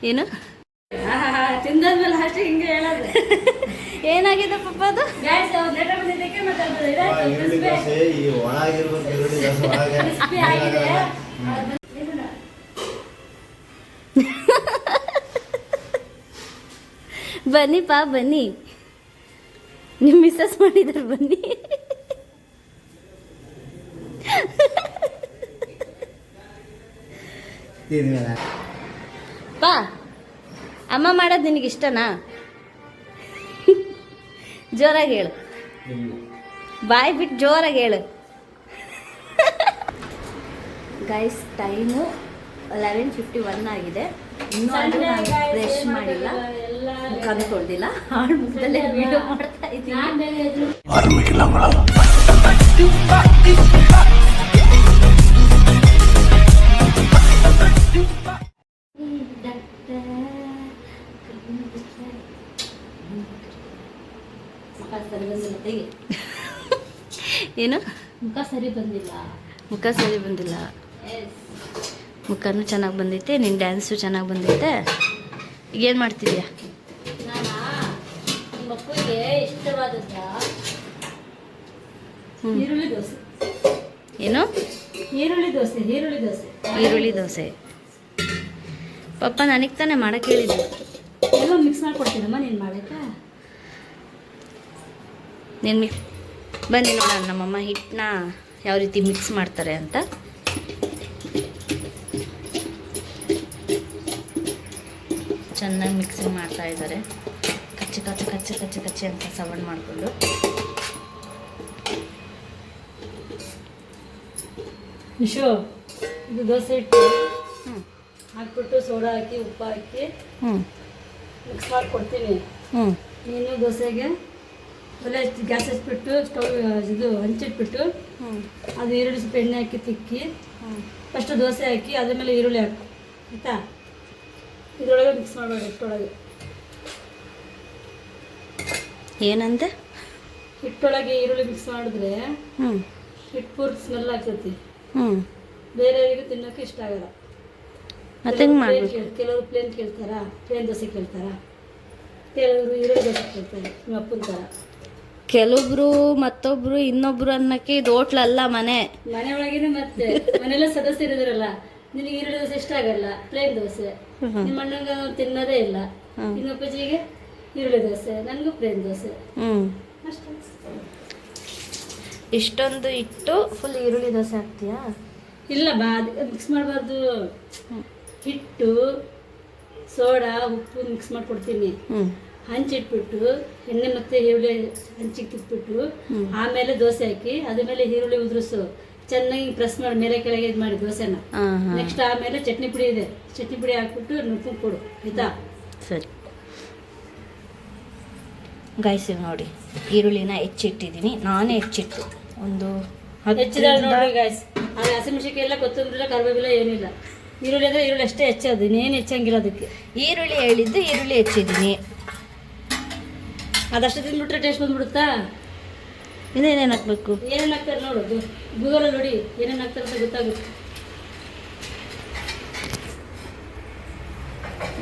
ಏನು ತಿಂದಾದ್ಮೇಲೆ ಅಷ್ಟೇ ಹಿಂಗೆ ಹೇಳೋದು. ಏನಾಗಿದೆ ಪಾಪ ಅದು? ಬನ್ನಿ ಪಾ ಬನ್ನಿ, ನಿಮ್ಮ ಮಿಸ್ಸಸ್ ಮಾಡಿದಾರೆ ಬನ್ನಿ. ಪಾ ಅಮ್ಮ ಮಾಡೋದು ನಿನಗೆ ಇಷ್ಟನಾ? ಜೋರಾಗಿ ಹೇಳು, ಬಾಯ್ ಬಿಟ್ಟು ಜೋರಾಗಿ ಹೇಳು. ಗೈಸ್ ಟೈಮು 11:51 ಆಗಿದೆ. ಇನ್ನೂ ಬ್ರಷ್ ಮಾಡಿಲ್ಲ, ಮುಖನೂ ತೊಳೆದಿಲ್ಲ. ಹಾಳು ಮುಖದಲ್ಲೇ ವಿಡಿಯೋ ಮಾಡ್ತಾ ಇದ್ದೀನಿ. ಏನು ಮುಖ ಸರಿ ಬಂದಿಲ್ಲ, ಮುಖ ಸರಿ ಬಂದಿಲ್ಲ. ಮುಖನೂ ಚೆನ್ನಾಗಿ ಬಂದೈತೆ, ನಿನ್ನ ಡ್ಯಾನ್ಸು ಚೆನ್ನಾಗಿ ಬಂದೈತೆ. ಈಗೇನು ಮಾಡ್ತಿದ್ಯಾ? ನಾನಾ ನಿಮ್ಮ ಅಪ್ಪಗೆ ಇಷ್ಟವಾದದ್ದ ಈರುಳ್ಳಿ ದೋಸೆ. ಏನು? ಈರುಳ್ಳಿ ದೋಸೆ. ಈರುಳ್ಳಿ ದೋಸೆ. ಈರುಳ್ಳಿ ದೋಸೆ. ಪಪ್ಪ ನನಗೆ ತಾನೇ ಮಾಡಕ್ಕೆ ಹೇಳಿದ್ದು. ಎಲ್ಲ ಮಿಕ್ಸ್ ಮಾಡ್ಕೊಡ್ತೀನಮ್ಮ ನೀನು ಮಾಡೋಕ್ಕೆ. ನೀನು ಬನ್ನಿ ನೋಡೋಣ ನಮ್ಮಮ್ಮ ಹಿಟ್ಟನ್ನ ಯಾವ ರೀತಿ ಮಿಕ್ಸ್ ಮಾಡ್ತಾರೆ ಅಂತ. ಚೆನ್ನಾಗಿ ಮಿಕ್ಸಿಂಗ್ ಮಾಡ್ತಾ ಇದ್ದಾರೆ. ಕಚ್ಚಿ ಕಚ್ಚಿ ಕಚ್ಚಿ ಕಚ್ಚಿ ಕಚ್ಚಿ ಅಂತ ಸೌಂಡ್ ಮಾಡಿಕೊಂಡು. ನಿಶು, ಇದು ದೋಸೆ ಹಿಟ್ಟು ಹಾಕ್ಬಿಟ್ಟು ಸೋಡಾ ಹಾಕಿ ಉಪ್ಪು ಹಾಕಿ ಮಿಕ್ಸ್ ಮಾಡಿಕೊಡ್ತೀನಿ. ನೀನು ದೋಸೆಗೆ ಒಲೆ ಗ್ಯಾಸ್ ಹಚ್ಬಿಟ್ಟು ಸ್ಟವ್ ಇದು ಹಂಚಿಟ್ಬಿಟ್ಟು ಅದು ಈರುಳ್ಳಿ ಸ್ವಲ್ಪ ಎಣ್ಣೆ ಹಾಕಿ ತಿಕ್ಕಿ ಫಸ್ಟು ದೋಸೆ ಹಾಕಿ ಅದ್ರ ಮೇಲೆ ಈರುಳ್ಳಿ ಹಾಕು, ಆಯಿತಾ? ಇದರೊಳಗೆ ಮಿಕ್ಸ್ ಮಾಡೋಣ. ಹಿಟ್ಟೊಳಗೆ ಏನಂತೆ? ಹಿಟ್ಟೊಳಗೆ ಈರುಳ್ಳಿ ಮಿಕ್ಸ್ ಮಾಡಿದ್ರೆ ಹಿಟ್ಟು ಪೂರ್ತಿ ಸ್ಮೆಲ್ ಆಗ್ತೈತಿ. ಬೇರೆಯವರಿಗೆ ತಿನ್ನೋಕೆ ಇಷ್ಟ ಆಗಲ್ಲ. ಮತ್ತೆ ಕೆಲವರು ಪ್ಲೇನ್ ಕೇಳ್ತಾರಾ, ಪ್ಲೇನ್ ದೋಸೆ ಕೇಳ್ತಾರಾ, ಕೆಲವರು ಈರುಳ್ಳಿ ದೋಸೆ ಕೇಳ್ತಾರೆ ನಿಮ್ಮ ಅಪ್ಪನ ಥರ. ಕೆಲವೊಬ್ರು ಮತ್ತೊಬ್ರು ಇನ್ನೊಬ್ರು ಅನ್ನಕ್ಕೆ ಇದು ಹೋಟ್ಲಲ್ಲ, ಮನೆ ಒಳಗೇನೆ. ಮತ್ತೆ ಮನೆಯಲ್ಲ ಸದಸ್ಯರಿದ್ರಲ್ಲ, ನಿನಗೆ ಈರುಳ್ಳಿ ದೋಸೆ ಇಷ್ಟ ಆಗಲ್ಲ, ಪ್ಲೇನ್ ದೋಸೆ. ನಿಮ್ಮ ಅಣ್ಣಂಗೆ ತಿನ್ನೋದೇ ಇಲ್ಲ. ಇನ್ನೊಬ್ಬಜಿಗೆ ಈರುಳ್ಳಿ ದೋಸೆ, ನನಗೂ ಪ್ಲೇನ್ ದೋಸೆ. ಅಷ್ಟೇ. ಇಷ್ಟೊಂದು ಇಟ್ಟು ಫುಲ್ ಈರುಳ್ಳಿ ದೋಸೆ ಹಾಕ್ತೀಯಾ? ಇಲ್ಲ ಬಾ, ಮಿಕ್ಸ್ ಮಾಡಬಾರ್ದು. ಹಿಟ್ಟು ಸೋಡಾ ಉಪ್ಪು ಮಿಕ್ಸ್ ಮಾಡಿಕೊಡ್ತೀನಿ. ಹಂಚಿಟ್ಬಿಟ್ಟು ಎಣ್ಣೆ ಮತ್ತು ಈರುಳ್ಳಿ ಹಂಚಿಗೆ ತಿಕ್ಬಿಟ್ಟು ಆಮೇಲೆ ದೋಸೆ ಹಾಕಿ ಅದ್ರ ಮೇಲೆ ಈರುಳ್ಳಿ ಉದುರಿಸು, ಚೆನ್ನಾಗಿ ಪ್ರೆಸ್ ಮಾಡಿ ಮೇಲೆ ಕೆಳಗೆ ಇದು ಮಾಡಿ ದೋಸೆನ. ನೆಕ್ಸ್ಟ್ ಆಮೇಲೆ ಚಟ್ನಿ ಪುಡಿ ಇದೆ, ಚಟ್ನಿ ಪುಡಿ ಹಾಕ್ಬಿಟ್ಟು ನುಪ್ಪು ಕೊಡು, ಆಯ್ತಾ? ಸರಿ ಗೈಸ್ ನೋಡಿ, ಈರುಳ್ಳಿನ ಹೆಚ್ಚಿಟ್ಟಿದ್ದೀನಿ. ನಾನೇ ಹೆಚ್ಚಿಟ್ಟು ಒಂದು ಹೆಚ್ಚಿದ ನೋಡಿ ಗೈಸ್. ಅದು ಹಸಿಮೆಣಸಿನ್ಕಾಯಿ ಎಲ್ಲ, ಕೊತ್ತಂಬರಿ ಇಲ್ಲ, ಕರಿಬೇವಿಲ್ಲ, ಏನಿಲ್ಲ. ಈರುಳ್ಳಿ ಅಂದರೆ ಈರುಳ್ಳಿ ಅಷ್ಟೇ ಹೆಚ್ಚೋದು, ಇನ್ನೇನು ಹೆಚ್ಚಂಗಿಲ್ಲ ಅದಕ್ಕೆ. ಈರುಳ್ಳಿ ಹೇಳಿದ್ದು ಈರುಳ್ಳಿ ಹೆಚ್ಚಿದ್ದೀನಿ. ಅದಷ್ಟು ತಿಂದ್ಬಿಟ್ರೆ ಟೇಸ್ಟ್ ಬಂದ್ಬಿಡುತ್ತಾ? ಇನ್ನೇನೇನು ಹಾಕ್ಬೇಕು? ಏನೇನು ಹಾಕ್ತಾರೆ ನೋಡು, ಗೂಗಲಲ್ಲಿ ನೋಡಿ ಏನೇನು ಹಾಕ್ತಾರೆ ಅಂತ ಗೊತ್ತಾಗುತ್ತೆ.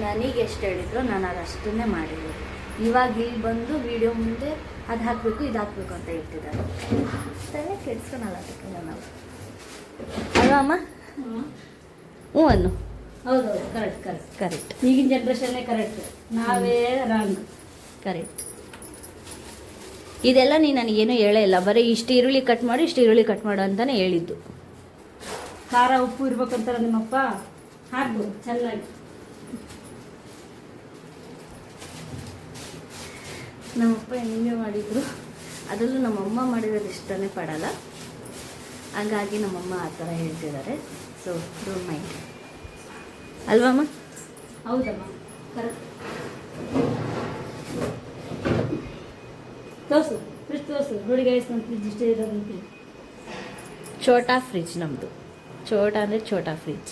ನನಗೆ ಎಷ್ಟು ಹೇಳಿದ್ರು ನಾನು ಅದಷ್ಟನ್ನೇ ಮಾಡಿದ್ರು. ಇವಾಗ ಇಲ್ಲಿ ಬಂದು ವಿಡಿಯೋ ಮುಂದೆ ಅದು ಹಾಕಬೇಕು ಇದು ಹಾಕಬೇಕು ಅಂತ ಇಟ್ಟಿದ್ದಾರೆ. ತಲೆ ಕೆಡ್ಸ್ಕೊಳಲ್ಲ ನಾವು, ಅಲ್ವಾ ಅಮ್ಮ? ಹ್ಞೂ ಅನ್ನು. ಹೌದೌದು, ಕರೆಕ್ಟ್ ಕರೆಕ್ಟ್ ಕರೆಕ್ಟ್. ಈಗಿನ ಜನ್ರೇಷನ್ನೇ ಕರೆಕ್ಟ್, ನಾವೇ ರಾಂಗ್. ಕರೆಕ್ಟ್. ಇದೆಲ್ಲ ನೀನು ನನಗೇನು ಹೇಳೇ ಇಲ್ಲ, ಬರೀ ಇಷ್ಟು ಈರುಳ್ಳಿ ಕಟ್ ಮಾಡಿ ಇಷ್ಟು ಈರುಳ್ಳಿ ಕಟ್ ಮಾಡು ಅಂತಲೇ ಹೇಳಿದ್ದು. ಖಾರ ಉಪ್ಪು ಇರ್ಬೇಕಂತಾರ ನಿಮ್ಮಪ್ಪ, ಹಾಕ್ಬೋದು ಚೆನ್ನಾಗಿ. ನಮ್ಮಪ್ಪ ಹೆಂಗೆ ಮಾಡಿದರು, ಅದರಲ್ಲೂ ನಮ್ಮಮ್ಮ ಮಾಡಿರೋದು ಇಷ್ಟನೇ ಪಡಲ್ಲ. ಹಾಗಾಗಿ ನಮ್ಮಮ್ಮ ಆ ಥರ ಹೇಳ್ತಿದ್ದಾರೆ. ಸೊ ಡೋಂಟ್ ಮೈಂಡ್, ಅಲ್ವಮ್ಮ? ಹೌದಮ್ಮ, ಕರೆಕ್ಟ್. ತೋರಿಸು, ಫ್ರಿಜ್ ತೋರಿಸು ನೋಡಿ ಗೈಸ್. ನಮ್ಮ ಫ್ರಿಜ್ ಇಷ್ಟೇ ಇರೋದಂತೆ. ಛೋಟಾ ಫ್ರಿಜ್ ನಮ್ಮದು. ಛೋಟಾ ಅಂದರೆ ಛೋಟಾ ಫ್ರಿಜ್.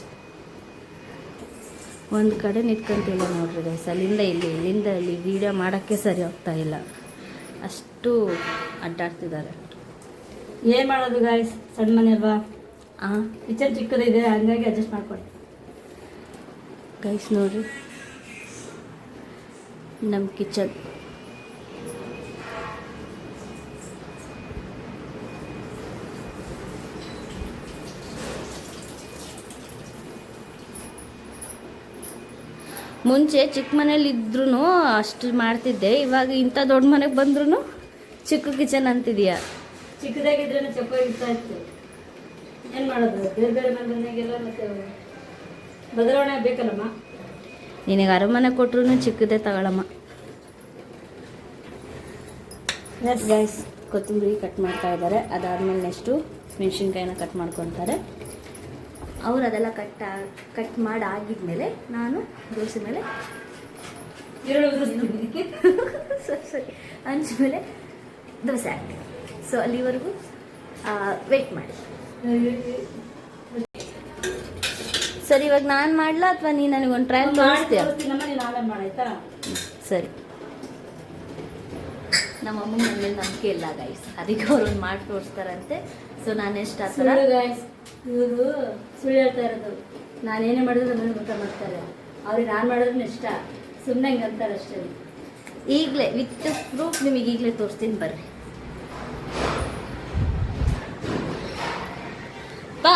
ಒಂದು ಕಡೆ ನಿಂತ್ಕೊಂತಿಲ್ಲ ನೋಡ್ರಿ ಗೈಸ್. ಅಲ್ಲಿಂದ ಇಲ್ಲಿ ವೀಡಿಯೋ ಮಾಡೋಕ್ಕೆ ಸರಿ ಹೋಗ್ತಾ ಇಲ್ಲ, ಅಷ್ಟು ಅಡ್ಡಾಡ್ತಿದ್ದಾರೆ. ಏನು ಮಾಡೋದು ಗಾಯ್ಸ್, ಸಣ್ಣ ಮನೆ ಅಲ್ವಾ, ಹಾಂ ಕಿಚನ್ ಚಿಕ್ಕದಿದೆ, ಹಂಗಾಗಿ ಅಡ್ಜಸ್ಟ್ ಮಾಡ್ಕೊಳ್ಳಿ. ಗೈಸ್ ನೋಡ್ರಿ ನಮ್ಮ ಕಿಚನ್. ಮುಂಚೆ ಚಿಕ್ಕ ಮನೇಲಿ ಇದ್ರೂ ಅಷ್ಟು ಮಾಡ್ತಿದ್ದೆ, ಇವಾಗ ಇಂಥ ದೊಡ್ಡ ಮನೆಗೆ ಬಂದ್ರೂ ಚಿಕ್ಕ ಕಿಚನ್ ಅಂತಿದೀಯ. ಚಿಕ್ಕದಾಗಿದ್ರೆ ಚಪ್ಪ ಇರ್ತಾ ಇತ್ತು. ಏನು ಮಾಡೋದು, ಬೇರೆ ಬೇರೆ ಮನೆಗೆಲ್ಲ ಮತ್ತೆ ಬದಲಾವಣೆ ಬೇಕಲ್ಲಮ್ಮ. ನಿನಗೆ ಅರಮನೆ ಕೊಟ್ರು ಚಿಕ್ಕದೇ ತಗೊಳಮ್ಮ. ಎಸ್ ಗೈಸ್, ಕೊತ್ತಂಬರಿ ಕಟ್ ಮಾಡ್ತಾ ಇದ್ದಾರೆ. ಅದಾದಮೇಲೆ ನೆಕ್ಸ್ಟು ಮೆಣಸಿನ್ಕಾಯಿನ ಕಟ್ ಮಾಡ್ಕೊತಾರೆ. ಅವ್ರು ಅದೆಲ್ಲ ಕಟ್ ಮಾಡಾಗಿದ್ಮೇಲೆ ನಾನು ದೋಸೆ ಮೇಲೆ ಸರಿ ಹಂಚ್ಮೇಲೆ ದೋಸೆ ಹಾಕ್ತೀನಿ. ಸೊ ಅಲ್ಲಿವರೆಗೂ ವೆಯ್ಟ್ ಮಾಡಿ. ಸರಿ, ಇವಾಗ ನಾನು ಮಾಡಲಾ ಅಥವಾ ನೀನು ನನಗೊಂದು ಟ್ರಯಲ್ ತೋರಿಸ್ತೀಯ? ಮಾಡಾಯ್ತಾ? ಸರಿ. ನಮ್ಮ ಅಮ್ಮ ನನ್ನ ಮೇಲೆ ನಂಬಿಕೆ ಇಲ್ಲ ಗೈಸ್, ಅದಕ್ಕೆ ಅವ್ರೊಂದು ಮಾಡಿ ತೋರಿಸ್ತಾರಂತೆ. ಸೊ ನಾನು ಎಷ್ಟು ಆ ಥರ ಗೈಸ್, ಇವರು ಸುಳ್ಳು ಹೇಳ್ತಾ ಇರೋದು. ನಾನೇನೇ ಮಾಡಿದ್ರು ನನಗೆ ಊಟ ಮಾಡ್ತಾರೆ, ಅವ್ರಿಗೆ ನಾನು ಮಾಡೋದನ್ನ ಇಷ್ಟ, ಸುಮ್ಮನೆ ಹಿಂಗೆ ಅಂತಾರೆ ಅಷ್ಟೇ. ಈಗಲೇ ವಿತ್ ಪ್ರೂಫ್ ನಿಮಗೆ ಈಗಲೇ ತೋರಿಸ್ತೀನಿ ಬರ್ರಿ. ಪಾ,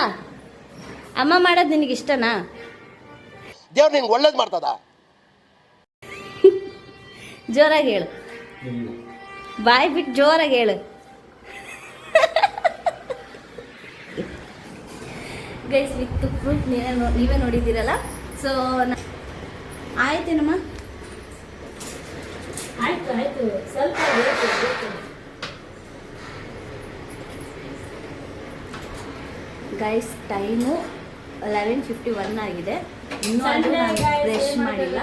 ಅಮ್ಮ ಮಾಡೋದು ನಿನಗೆ ಇಷ್ಟನಾ? ದೇವ್ರು ನಿಂಗೆ ಒಳ್ಳೇದು ಮಾಡ್ತದ. ಜೋರಾಗಿ ಹೇಳು, ಬಾಯ್ ಬಿಟ್ಟು ಜೋರಾಗಿ ಹೇಳು. ಗೈಸ್ ವಿತ್ ಪ್ರೂಫ್ ನೀವೇ ನೋಡಿದ್ದೀರಲ್ಲ. ಸೊ ಆಯ್ತೇನಮ್ಮ? ಆಯ್ತು ಆಯ್ತು, ಸ್ವಲ್ಪ ಬೇಕು. ಗೈಸ್ ಟೈಮು 11:51 ಆಗಿದೆ. ಇನ್ನೂ ಅದು ನಾನು ಬ್ರಷ್ ಮಾಡಿಲ್ಲ,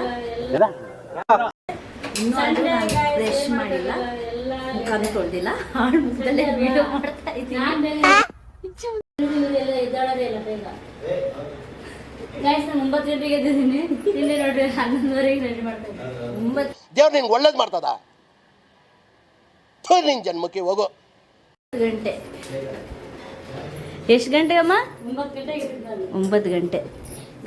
ಮುಖನೂ ತೊಳೆದಿಲ್ಲ. ಹಾಳು ಮುಖದಲ್ಲೇ ವಿಡಿಯೋ ಮಾಡ್ತಾ ಇದ್ದೀನಿ. ಇದ್ದಾಳದೇ ಇಲ್ಲ ಬೇಗ. ಗೈಸ್ ನಾನು 9 ಗಂಟೆಗೆ ಎದ್ದಿದ್ದೀನಿ, ಇಲ್ಲಿ ನೋಡ್ರಿ 11:30 ರೆಡಿ ಮಾಡ್ತಾ ಇದ್ದೀನಿ. 9 ದೇವ್ರು ನಿಂಗೆ ಒಳ್ಳೇದು ಮಾಡ್ತದ. ನಿನ್ನ ಜನ್ಮಕ್ಕೆ ಹೋಗೋ. ಗಂಟೆ. ಎಷ್ಟು ಗಂಟೆಗೆ ಅಮ್ಮ? 9 ಗಂಟೆಗೆ ಎದ್ದಿದ್ದಾನೆ. 9 ಗಂಟೆ.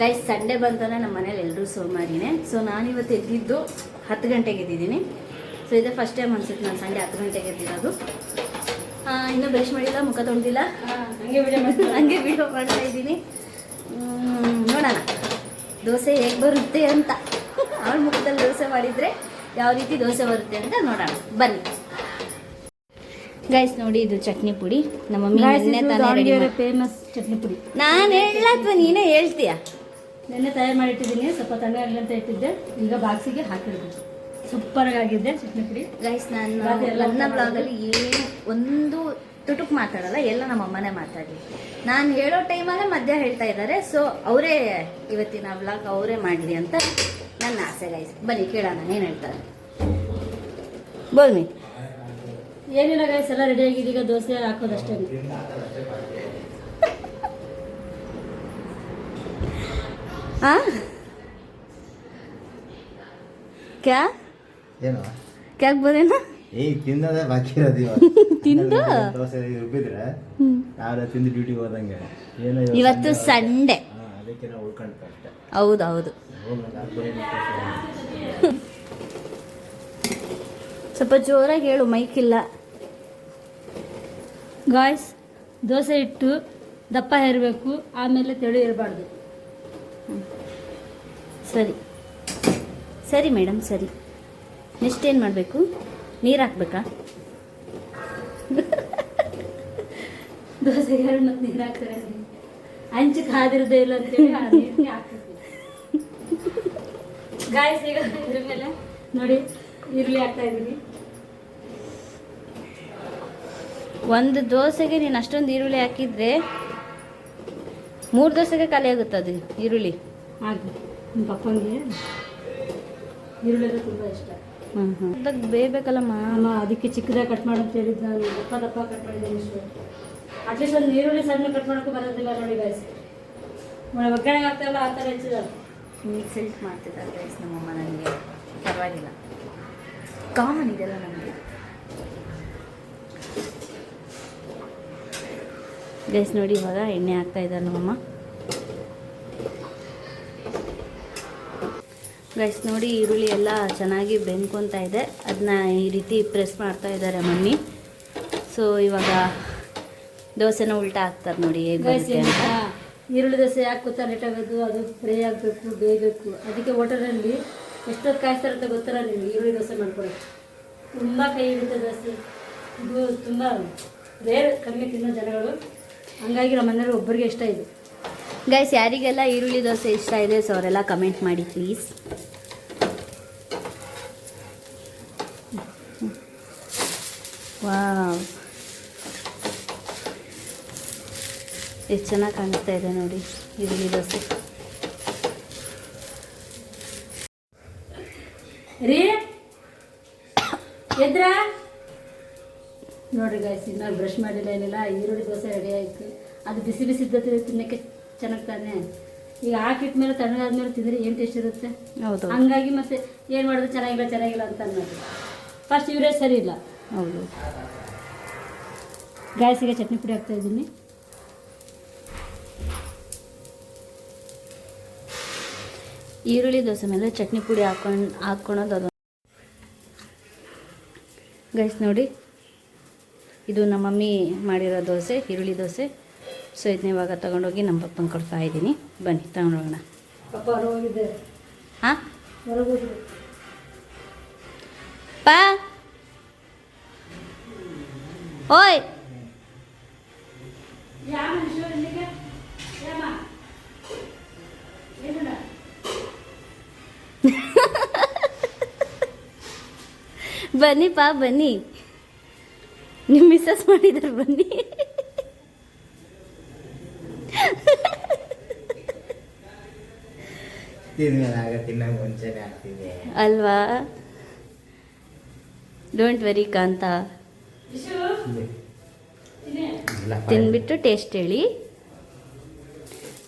ಗೈಸ್ ಸಂಡೇ ಬಂತಂದ್ರೆ ನಮ್ಮ ಮನೇಲಿ ಎಲ್ಲರೂ ಸೋಮಾರಿನೇ. ಸೊ ನಾನಿವತ್ತು ಎದ್ದಿದ್ದು 10 ಗಂಟೆಗೆ ಎದ್ದಿದ್ದೀನಿ. ಸೊ ಇದೇ ಫಸ್ಟ್ ಟೈಮ್ ಅನ್ಸುತ್ತೆ ನಾನು ಸಂಡೇ 10 ಗಂಟೆಗೆ ಎದ್ದಿರೋದು. ಇನ್ನೂ ಬ್ರಷ್ ಮಾಡಿಲ್ಲ, ಮುಖ ತೊಳೆದಿಲ್ಲ, ಹಂಗೆ ವಿಡಿಯೋ ಮಾಡ್ತಾ ಇದ್ದೀನಿ. ನೋಡೋಣ ದೋಸೆ ಹೇಗೆ ಬರುತ್ತೆ ಅಂತ. ಅವಳ ಮುಖದಲ್ಲಿ ದೋಸೆ ಮಾಡಿದರೆ ಯಾವ ರೀತಿ ದೋಸೆ ಬರುತ್ತೆ ಅಂತ ನೋಡೋಣ ಬನ್ನಿ. ಗೈಸ್ ನೋಡಿ, ಇದು ಚಟ್ನಿ ಪುಡಿ ನಮ್ಮ ಮಮ್ಮಿ ನೆನ್ನೆ ತಾನೇ ರೆಡಿ ಮಾಡಿ. ಫೇಮಸ್ ಚಟ್ನಿ ಪುಡಿ ನಾನು ಹೇಳ ಅಥವಾ ನೀನೇ ಹೇಳ್ತೀಯ? ನೆನ್ನೆ ತಯಾರು ಮಾಡಿಟ್ಟಿದ್ದೀನಿ, ಸ್ವಲ್ಪ ತಣ್ಣಗಾಗಲಿ ಅಂತ ಇಟ್ಟಿದ್ದೆ. ಈಗ ಬಾಕ್ಸಿಗೆ ಹಾಕಿರ್ಬೇಕು. ಸೂಪರ್ ಆಗಿದೆ ಚಟ್ನಿ ಪುಡಿ. ಗೈಸ್ ನಾನು ನನ್ನ ಬ್ಲಾಗಲ್ಲಿ ಏನು ಒಂದು ತುಟುಕ್ ಮಾತಾಡಲ್ಲ, ಎಲ್ಲ ನಮ್ಮ ಅಮ್ಮನೇ ಮಾತಾಡಿ. ನಾನು ಹೇಳೋ ಟೈಮಲ್ಲೇ ಮಧ್ಯ ಹೇಳ್ತಾ ಇದ್ದಾರೆ. ಸೊ ಅವರೇ ಇವತ್ತಿನ ಬ್ಲಾಗ್ ಅವರೇ ಮಾಡಲಿ ಅಂತ ನನ್ನ ಆಸೆ. ಗೈಸ್ ಬನ್ನಿ ಕೇಳೋಣ ಏನು ಹೇಳ್ತಾರೆ. ಬೋಲ್ಮಿ. ಏನಿಲ್ಲ ಗೈಸ್, ಎಲ್ಲ ರೆಡಿ ಆಗಿದೆ. ಈಗ ದೋಸೆ ಹಾಕೋದಷ್ಟೇ. ಕ್ಯಾ ಏನು ಕ್ಯಾ ಬೋಲೇನಾ? ಈಗ ತಿನ್ನೋದೇ ಬಾಕಿ ಇರೋದು. ತಿಂದು ದೋಸೆ ರುಬ್ಬಿದ್ರೆ ನಾಳೆ ತಿಂದು ಡ್ಯೂಟಿಗೆ ಹೋದಂಗೆ ಏನೋ ಇವತ್ತು ಸಂಡೇ, ಅದಕ್ಕೆ ನಾವು ಉಳ್ಕೊಂಡ್ತು ಅಷ್ಟೇ. ಹೌದು ಹೌದು. ಸ್ವಲ್ಪ ಜೋರಾಗಿ ಹೇಳು, ಮೈಕ್ ಇಲ್ಲ. ಗಾಯ್ಸ್, ದೋಸೆ ಇಟ್ಟು ದಪ್ಪ ಇರಬೇಕು, ಆಮೇಲೆ ತೆಳು ಇರಬಾರ್ದು. ಸರಿ ಸರಿ ಮೇಡಮ್, ಸರಿ. ನೆಕ್ಸ್ಟ್ ಏನು ಮಾಡಬೇಕು? ನೀರು ಹಾಕ್ಬೇಕಾ? ದೋಸೆಗೆ ಮತ್ತು ನೀರು ಹಾಕ್ತಾರೆ. ಹಂಚು ಕಾದಿರೋದೇ ಇಲ್ಲ ಅಂತೇಳಿ ಆ ನೀರಿಗೆ ಹಾಕ್ತೀವಿ. ಗಾಯ್ಸ್, ಈಗ ಇದ್ರ ಮೇಲೆ ನೋಡಿ ಈರುಳ್ಳಿ ಹಾಕ್ತಾ ಇದ್ದೀನಿ. ಒಂದು ದೋಸೆಗೆ ನೀನು ಅಷ್ಟೊಂದು ಈರುಳ್ಳಿ ಹಾಕಿದ್ರೆ 3 ದೋಸೆಗೆ ಖಾಲಿ ಆಗುತ್ತೆ ಅದು ಈರುಳ್ಳಿ. ಹಾಗೆ ನಿಮ್ಮ ಪಪ್ಪನಿಗೆ ಈರುಳ್ಳಿ ಅಂದರೆ ತುಂಬ ಇಷ್ಟ. ಬೇಯಬೇಕಲ್ಲಮ್ಮ. ಅಮ್ಮ ಅದಕ್ಕೆ ಚಿಕ್ಕದಾಗಿ ಕಟ್ ಮಾಡಿ ಅಂತ ಹೇಳಿದ್ದು ನಾನು. ದಪ್ಪ ದಪ್ಪ ಕಟ್ ಮಾಡಿದ್ದೀನಿ ಇಷ್ಟು. ಅಟ್ಲೀಸ್ಟ್ ಒಂದು ಈರುಳ್ಳಿ ಸಣ್ಣ ಕಟ್ ಮಾಡೋಕ್ಕೂ ಬರೋದಿಲ್ಲ ನೋಡಿ ಗಾಯ್ಸ್. ಒಗ್ಗರಣೆ ಆಗ್ತಾಯಿಲ್ಲ ಆ ಥರ ಹೆಚ್ಚಿದ್ದಾರೆ. ಇನ್ಸಲ್ಟ್ ಮಾಡ್ತಿದ್ದಾರೆ ಗೈಸ್ ನಮ್ಮಮ್ಮ ನನಗೆ. ಪರವಾಗಿಲ್ಲ, ಕಾಮನ್ ಇದೆಲ್ಲ ನಮಗೆ. ಗೈಸ್ ನೋಡಿ ಇವಾಗ ಎಣ್ಣೆ ಹಾಕ್ತಾ ಇದ್ದಾರೆ ನಮ್ಮಮ್ಮ. ಗೈಸ್ ನೋಡಿ ಈರುಳ್ಳಿ ಎಲ್ಲ ಚೆನ್ನಾಗಿ ಬೆಂದ್ಕೊತಾ ಇದೆ. ಅದನ್ನ ಈ ರೀತಿ ಪ್ರೆಸ್ ಮಾಡ್ತಾ ಇದ್ದಾರೆ ಮಮ್ಮಿ. ಸೊ ಇವಾಗ ದೋಸೆನ ಉಲ್ಟಾ ಹಾಕ್ತಾರೆ ನೋಡಿ ಹೇಗೆ ಬರುತ್ತೆ ಅಂತ. ಈರುಳ್ಳಿ ದೋಸೆ ಯಾಕೆ ಗೊತ್ತಾ ಲೇಟ್ ಆಗೋದು, ಅದು ಫ್ರೈ ಆಗಬೇಕು, ಬೇಯಬೇಕು. ಅದಕ್ಕೆ ಹೋಟೆಲಲ್ಲಿ ಎಷ್ಟೊತ್ತು ಕಾಯಿಸ್ತಾರೆ ಅಂತ ಗೊತ್ತಲ್ಲ ನಿಮಗೆ. ಈರುಳ್ಳಿ ದೋಸೆ ಮಾಡ್ಕೊಳ್ಳಿ, ತುಂಬ ಕೈ ಹಿಡಿಯುತ್ತೆ ದೋಸೆ. ಇದು ತುಂಬ ರೇರ್, ಕಮ್ಮಿ ತಿನ್ನೋ ಜನಗಳು. ಹಂಗಾಗಿ ನಮ್ಮ ಮನೆಯವ್ರಿಗೆ ಒಬ್ಬರಿಗೆ ಇಷ್ಟ ಇದು. ಗೈಸ್ ಯಾರಿಗೆಲ್ಲ ಈರುಳ್ಳಿ ದೋಸೆ ಇಷ್ಟ ಇದೆ ಸೊ ಅವರೆಲ್ಲ ಕಮೆಂಟ್ ಮಾಡಿ ಪ್ಲೀಸ್. ವಾವ್, ಎಷ್ಟು ಚೆನ್ನಾಗಿ ಕಾಣಿಸ್ತಾ ಇದೆ ನೋಡಿ ಈರುಳ್ಳಿ ದೋಸೆ. ರೀ ಎದ್ರ ನೋಡ್ರಿ ಗಾಯ್ಸ್, ಇನ್ನು ಬ್ರಷ್ ಮಾಡಿಲ್ಲ ಏನಿಲ್ಲ. ಈರುಳ್ಳಿ ದೋಸೆ ರೆಡಿ ಆಯಿತು. ಅದು ಬಿಸಿ ಬಿಸಿ ಇದ್ದದ್ದು ತಿನ್ನಕ್ಕೆ ಚೆನ್ನಾಗಿ ತಾನೆ. ಈಗ ಹಾಕಿಟ್ಮೇಲೆ ತಣ್ಣಗಾದ್ಮೇಲೆ ತಿಂದರೆ ಏನು ಟೇಸ್ಟ್ ಇರುತ್ತೆ. ಹೌದು, ಹಂಗಾಗಿ ಮತ್ತೆ ಏನು ಮಾಡೋದು, ಚೆನ್ನಾಗಿಲ್ಲ ಅಂತ ಅನ್ನೋದು. ಫಸ್ಟ್ ಇವರೇ ಸರಿ ಇಲ್ಲ. ಹೌದು. ಗ್ಯಾಸಿಗೆ ಚಟ್ನಿ ಪುಡಿ ಹಾಕ್ತಾ ಇದ್ದೀನಿ. ಈರುಳ್ಳಿ ದೋಸೆ ಮೇಲೆ ಚಟ್ನಿ ಪುಡಿ ಹಾಕ್ಕೊಳೋದು ಅದು. ಗೈಸ್ ನೋಡಿ, ಇದು ನಮ್ಮ ಮಮ್ಮಿ ಮಾಡಿರೋ ದೋಸೆ, ಈರುಳ್ಳಿ ದೋಸೆ. ಸೊ ಇದನ್ನ ಇವಾಗ ತೊಗೊಂಡೋಗಿ ನಮ್ಮ ಪಪ್ಪಂಗೆ ಕೊಡ್ತಾ ಇದ್ದೀನಿ. ಬನ್ನಿ ತಗೊಂಡೋಗೋಣ. ಪಾಪ ಹೊರಗೋಗಿದ್ದೆ. ಹಾಂ ಹೊರಗೋಗಿದ್ದೆ. ಪಾ ಓಯ್, ಬನ್ನಿ ಪಾ ಬನ್ನಿ, ನಿಮ್ಮ ಮಿಸ್ಸಸ್ ಮಾಡಿದ್ದಾರೆ ಬನ್ನಿ. ತಿನ್ನಂಗೆ ಮುಂಚೆನೆ ಆಗ್ತಿದೆ ಅಲ್ವಾ? ಡೋಂಟ್ ವೆರಿ ಕಾಂತ, ತಿಂದ್ಬಿಟ್ಟು ಟೇಸ್ಟ್ ಹೇಳಿ.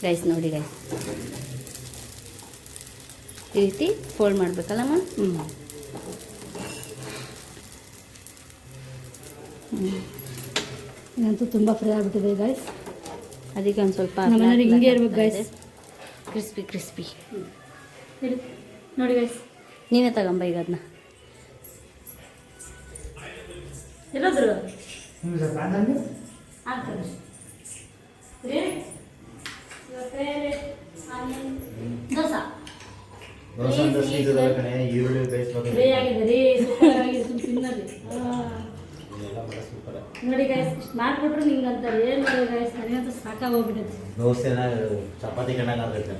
ಗೈಸ್ ನೋಡಿ ಗೈಸ್, ಈ ರೀತಿ ಫೋಲ್ಡ್ ಮಾಡಬೇಕಲ್ಲಮ್ಮ. ಇದಂತೂ ತುಂಬ ಫ್ರೈ ಆಗಿಬಿಟ್ಟಿದೆ ಗಾಯ್ಸ್. ಅದಕ್ಕೆ ಒಂದು ಸ್ವಲ್ಪ ನಮ್ಮ ಮನೆಯವ್ರಿಗೆ ಹಿಂಗೆ ಇರ್ಬೇಕು ಗಾಯ್ಸ್, ಕ್ರಿಸ್ಪಿ ಕ್ರಿಸ್ಪಿ. ಹೇಳಿ ನೋಡಿ ಗಾಯ್ಸ್. ನೀನೇ ತಗೊಂಬ ಈಗ ಅದನ್ನ. ಎಲ್ಲೋದ್ರು ಈರುಳ್ಳಿ ಬೇಯಿಸ್ಬೇಕು. ಫ್ರೈ ಆಗಿದೆ ರೀ, ಸೂಪರ್ ಆಗಿದೆ. ತಿನ್ನಲಿ ನೋಡಿ ಗಾಯ್ಸ್, ಇಷ್ಟು ಮಾಡಿಬಿಟ್ರು ನಿಂಗೆ ಅಂತಾರೆ. ಏನು ಮಾಡೋದು ಗಾಯ್ಸ್, ನನಗಂತೂ ಸಾಕಾಗೋಗ್ಬಿಟ್ಟೈತೆ. ದೋಸೆನ ಚಪಾತಿ ಕಣ್ಣಾಗತ್ತೆ.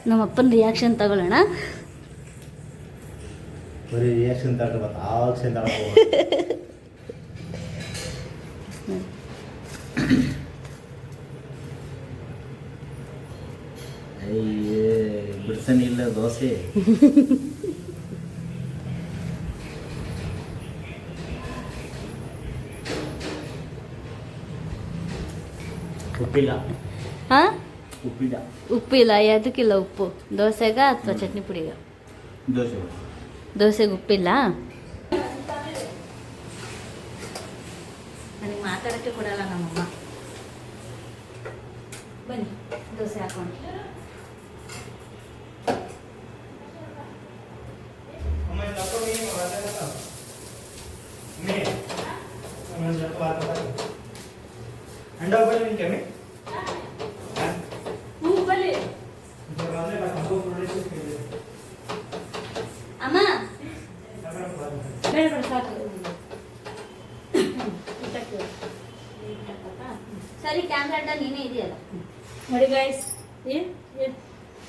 ನಮ್ಮ ಅಪ್ಪನ ರಿಯಾಕ್ಷನ್ ತಗೊಳ್ಳೋಣ. ಬರೀ ರಿಯಾಕ್ಷನ್ ತಗೊಳ್ಬೇಕು, ಆಕ್ಷನ್ ತಗೊಳ್ಬೇಕು. ಅಯ್ಯೇ ಬಿಡ್ತಾನೆ ಇಲ್ಲ ದೋಸೆ. ಉಪ್ಪಿಲ್ಲ. ಹಾಂ, ಉಪ್ಪಿಲ್ಲ. ಉಪ್ಪಿಲ್ಲ. ಯಾವುದಕ್ಕಿಲ್ಲ ಉಪ್ಪು? ದೋಸೆಗ ಅಥವಾ ಚಟ್ನಿ ಪುಡಿಗ? ದೋಸೆ. ದೋಸೆಗೆ ಉಪ್ಪಿಲ್ಲ. ನನಗೆ ಮಾತಾಡೋಕ್ಕೆ ಕೊಡಲ್ಲ ನಮ್ಮಮ್ಮ. ಬನ್ನಿ ದೋಸೆ ಹಾಕೊಂಡು. ಅಮ್ಮ ಬೇಡ ಬೇಡ ಸಾಕು. ಸರಿ, ಕ್ಯಾಮ್ರಾ ಅಡ್ಡ ನೀನೇ ಇದೆಯಲ್ಲ. ನೋಡಿ ಗಾಯ್ಸ್,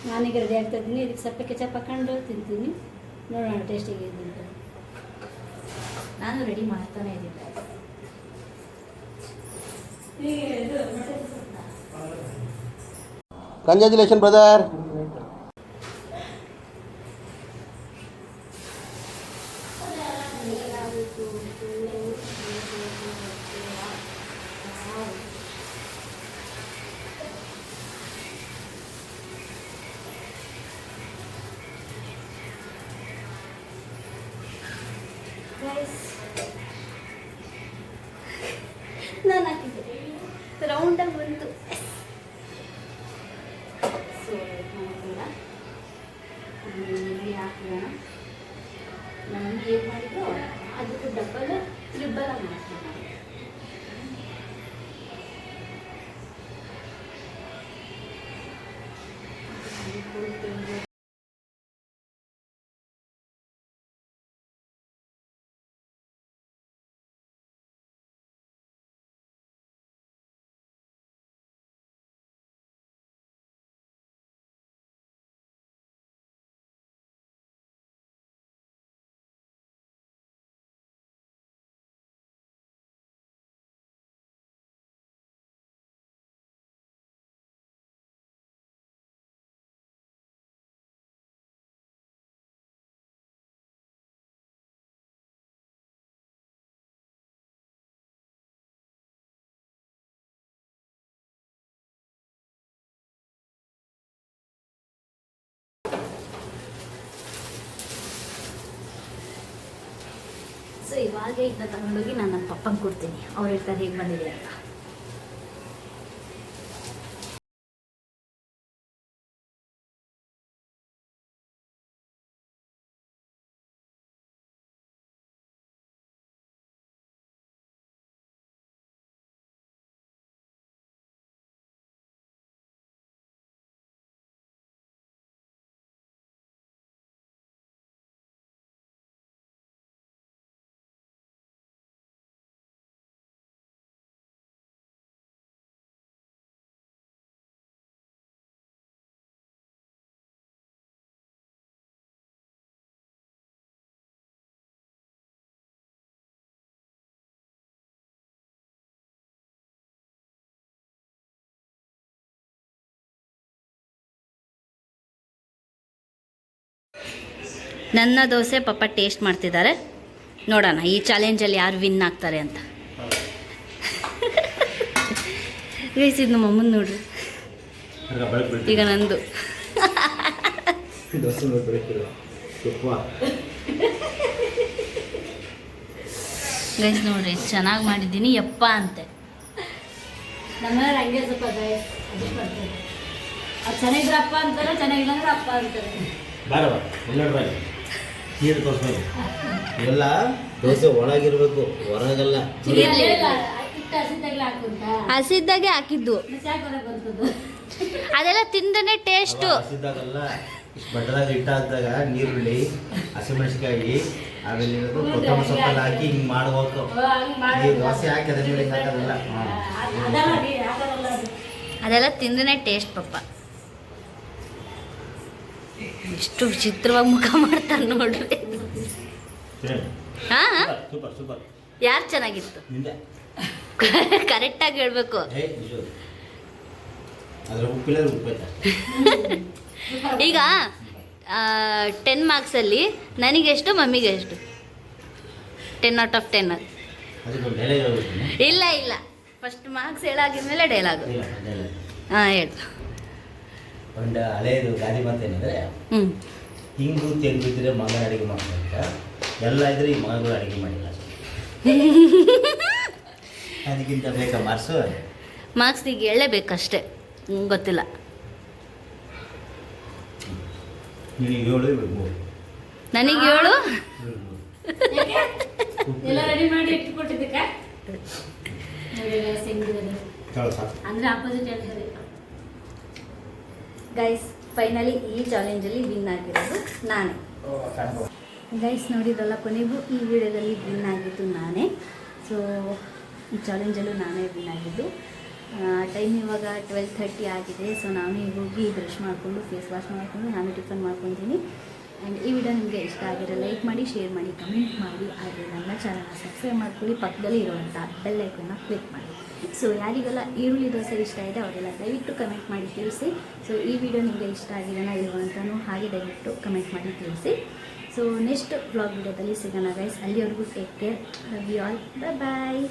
ನಾನೀಗ ರೆಡಿ ಆಗ್ತಾ ಇದ್ದೀನಿ. ಇದಕ್ಕೆ ಸ್ವಲ್ಪ ಕೆಚಪ್ ಹಾಕೊಂಡು ತಿಂತೀನಿ. ನೋಡೋಣ ಟೇಸ್ಟಿಗೆ ಇದೆ ಅಂತ. ನಾನು ರೆಡಿ ಮಾಡ್ತಾನೆ ಇದ್ದೀನಿ. Congratulation brother. ನಾನು ಹಾಕಿದ್ದೆ. ರೌಂಡಾಗಿ ಬಂತು. ಸೊ ಇಲ್ಲಿ ಹಾಕೋಣ. ನಾನು ಏನು ಮಾಡಿದ್ರು ಅದಕ್ಕೂ ಡಬ್ಬಲ್ ತ್ರಿಬ್ಬಲ್ ಆಗಿ ಮಾಡ್ತೀನಿ. ಸೊ ಇವಾಗ ಇದನ್ನ ತಗೊಂಡೋಗಿ ನಾನು ನನ್ನ ಪಪ್ಪಂಗೆ ಕೊಡ್ತೀನಿ. ಅವ್ರು ಹೇಳ್ತಾರೆ ಹೇಗೆ ಬಂದಿದೆ ಅಂತ. ನನ್ನ ದೋಸೆ ಪಪ್ಪ ಟೇಸ್ಟ್ ಮಾಡ್ತಿದ್ದಾರೆ. ನೋಡೋಣ ಈ ಚಾಲೆಂಜಲ್ಲಿ ಯಾರು ವಿನ್ ಆಗ್ತಾರೆ ಅಂತ. ಗೈಸ್ ಇದು ನಮ್ಮ ಅಮ್ಮನ ನೋಡ್ರಿ. ಈಗ ನಂದು ಗೈಸ್ ನೋಡ್ರಿ ಚೆನ್ನಾಗಿ ಮಾಡಿದ್ದೀನಿ ಯಪ್ಪ ಅಂತೆ. ನಮ್ಮನೆಯವ್ರು ಹಂಗೆ ಸ್ವಲ್ಪ ಅಡ್ಜಸ್ಟ್ ಮಾಡ್ತಾರೆ. ಅದು ಚೆನ್ನಾಗಿದ್ರೆ ಅಪ್ಪ ಅಂತಾರೆ, ಚೆನ್ನಾಗಿಲ್ಲ ಅಂದ್ರೆ ಅಪ್ಪ ಅಂತಾರೆ. ಬಾರವ ಎಲ್ಲ ಬಾರಿ ನೀರು ತೋರಿಸ್ಬೇಕು. ಎಲ್ಲ ದೋಸೆ ಒಳಗಿರ್ಬೇಕು, ಹೊರಗಲ್ಲ. ಹಿಟ್ಟು ಹಸಿದಾಗಲೇ ಹಾಕುಂತ ಹಸಿದ್ದಾಗೆ ಹಾಕಿದ್ದು ಮತ್ತೆ ಯಾಕೆ ಹೊರಗೆ ಬರ್ತದ್ದು? ಅದೆಲ್ಲ ತಿಂದ್ರೆ ಟೇಸ್ಟು. ಹಸಿದಾಗಲ್ಲ, ಇಷ್ಟು ಬಟ್ಟದಾಗ ಹಿಟ್ಟು ಹಾಕಿದಾಗ ನೀರುಳ್ಳಿ, ಹಸಿಮೆಣಸಿಕಾಯಿ, ಆಮೇಲೆ ಕೊತ್ತಂಬರಿ ಸೊಪ್ಪೆಲ್ಲ ಹಾಕಿ ಹಿಂಗೆ ಮಾಡ್ಬೇಕು. ಈ ದೋಸೆ ಹಾಕಿ ಅದ್ರ ಮೇಲೆ ಹಿಂಗೆ ಹಾಕೋದಲ್ಲ. ಅದೆಲ್ಲ ತಿಂದ್ರೆ ಟೇಸ್ಟ್ ಪಪ್ಪ. ಎಷ್ಟು ವಿಚಿತ್ರವಾಗಿ ಮುಖ ಮಾಡ್ತಾರೆ ನೋಡ್ರಿ. ಹಾ ಸೂಪರ್ ಸೂಪರ್. ಯಾರು ಚೆನ್ನಾಗಿತ್ತು ಕರೆಕ್ಟಾಗಿ ಹೇಳ್ಬೇಕು. ಅದ್ರ ಉಪ್ಪಿಲ್ಲ ಉಪ್ಪೈತೆ. ಈಗ 10 ಮಾರ್ಕ್ಸಲ್ಲಿ ನನಗೆಷ್ಟು ಮಮ್ಮಿಗೆ ಎಷ್ಟು? 10 ಔಟ್ ಆಫ್ 10. ಅದಕ್ಕೆ ಡೈಲಾಗ್ ಹೇಳ್ಬಿಡ್ತೀನಿ. ಇಲ್ಲ ಇಲ್ಲ, ಫಸ್ಟ್ ಮಾರ್ಕ್ಸ್ ಹೇಳಾಗಿದ್ಮೇಲೆ ಡೈಲಾಗು. ಹಾಂ ಹೇಳು. ಒಂದು ಹಳೆಯದು ಗಾದಿ ಮಾತೇನೆಂದರೆ, ಹಿಂಗು ತೆಂಗು ಇದ್ರೆ ಮಗ ಅಡುಗೆ ಮಾಡ್ಕೊಂತ, ಎಲ್ಲ ಇದ್ರೆ ಈ ಮಗಗಳು ಅಡುಗೆ ಮಾಡಿಲ್ಲ. ಅದಕ್ಕಿಂತ ಬೇಕಾ ಮಾರ್ಕ್ಸು? ಮಾರ್ಕ್ಸ್ ಈಗ ಹೇಳಲೇಬೇಕಷ್ಟೇ, ಗೊತ್ತಿಲ್ಲ. ನಿನಗೆ 7 ಇರ್ಬೇಕು. ನನಗೆ 7. ಎಲ್ಲ ರೆಡಿ ಮಾಡಿ ಇಟ್ಕೊಟ್ಟಿದ್ದಕ್ಕ ಅಂದ್ರೆ ಆಪೋಸಿಟ್ ಹೇಳ್ತಾರೆ. ಗೈಸ್ ಫೈನಲಿ ಈ ಚಾಲೆಂಜಲ್ಲಿ ವಿನ್ ಆಗಿರೋದು ನಾನೇ. ಗೈಸ್ ನೋಡಿದ್ರಲ್ಲ, ಕೊನೆಗೂ ಈ ವಿಡಿಯೋದಲ್ಲಿ ವಿನ್ ಆಗಿದ್ದು ನಾನೇ. ಸೊ ಈ ಚಾಲೆಂಜಲ್ಲೂ ನಾನೇ ವಿನ್ ಆಗಿದ್ದು. ಟೈಮ್ ಇವಾಗ 12:30 ಆಗಿದೆ. ಸೊ ನಾನು ಈಗ ಹೋಗಿ ಬ್ರಷ್ ಮಾಡಿಕೊಂಡು ಫೇಸ್ ವಾಶ್ ಮಾಡಿಕೊಂಡು ನಾನು ಟಿಫನ್ ಮಾಡ್ಕೊತೀನಿ. ಆ್ಯಂಡ್ ಈ ವಿಡಿಯೋ ನಿಮಗೆ ಇಷ್ಟ ಆಗಿರೋ ಲೈಕ್ ಮಾಡಿ, ಶೇರ್ ಮಾಡಿ, ಕಮೆಂಟ್ ಮಾಡಿ. ಹಾಗೆ ನನ್ನ ಚಾನಲ್ನ ಸಬ್ಸ್ಕ್ರೈಬ್ ಮಾಡ್ಕೊಳ್ಳಿ. ಪಕ್ಕದಲ್ಲಿ ಇರುವಂಥ ಬೆಲ್ ಐಕನ್ನ ಕ್ಲಿಕ್ ಮಾಡಿ. ಸೊ ಯಾರಿಗೆಲ್ಲ ಈರುಳ್ಳಿ ದೋಸೆ ಇಷ್ಟ ಇದೆ ಅವರೆಲ್ಲ ದಯವಿಟ್ಟು ಕಮೆಂಟ್ ಮಾಡಿ ತಿಳಿಸಿ. ಸೊ ಈ ವಿಡಿಯೋ ನಿಮಗೆ ಇಷ್ಟ ಆಗಿದೆನಾ ಇಲ್ವ ಅಂತಲೂ ಹಾಗೆ ದಯವಿಟ್ಟು ಕಮೆಂಟ್ ಮಾಡಿ ತಿಳಿಸಿ. ಸೊ ನೆಕ್ಸ್ಟ್ ವ್ಲಾಗ್ ವಿಡಿಯೋದಲ್ಲಿ ಸಿಗೋಣ ಗೈಸ್. ಅಲ್ಲಿವರೆಗೂ take care. Love you all. Bye bye.